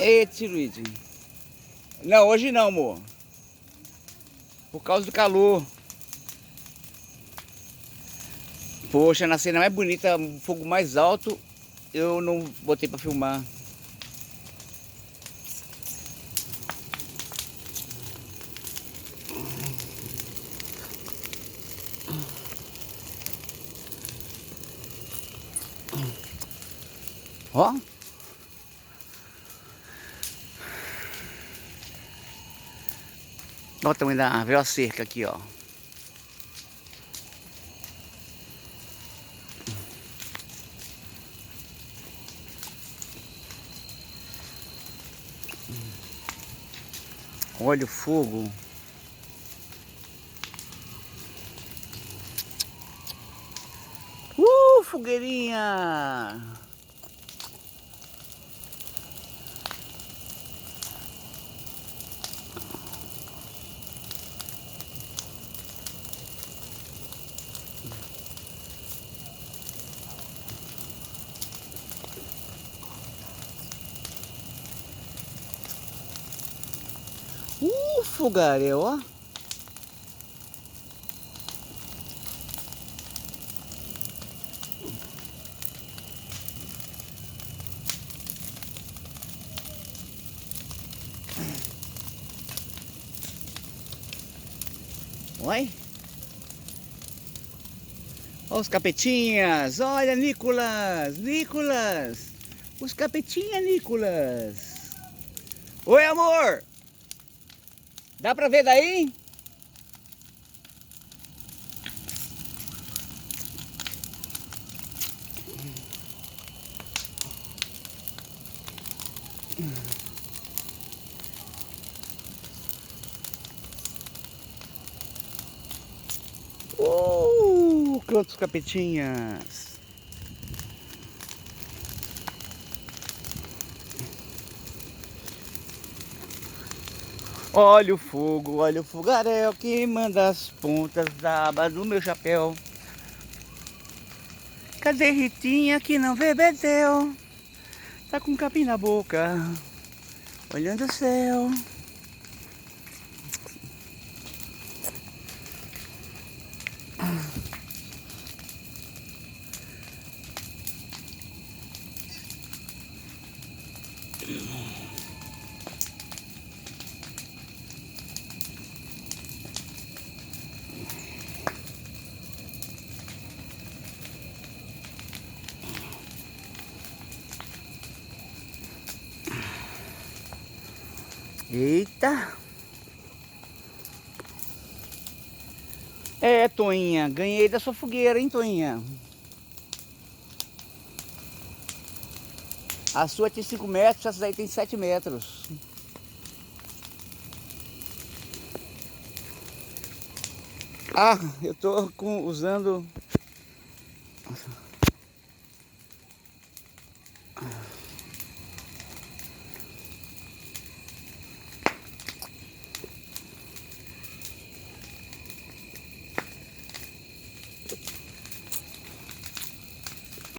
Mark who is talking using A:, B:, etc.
A: Eita, Luigi. Não, hoje não, amor. Por causa do calor. Poxa, na cena mais bonita, fogo mais alto, eu não botei pra filmar. Ó. Olha o tamanho da árvore, olha a cerca aqui, ó. Olha o fogo. Fogueirinha! Fogaréu, ó. Oi? Olha os capetinhas. Olha, Nicolas. Nicolas. Os capetinhas, Nicolas. Oi, amor. Dá pra ver daí? Quantos capetinhas. Olha o fogaréu que manda as pontas da aba do meu chapéu. Cadê Ritinha que não bebedeu? Tá com capim na boca, olhando o céu. Eita! É, Toinha, ganhei da sua fogueira, hein, Toinha? A sua tem 5 metros, essa daí tem 7 metros. Ah, eu tô usando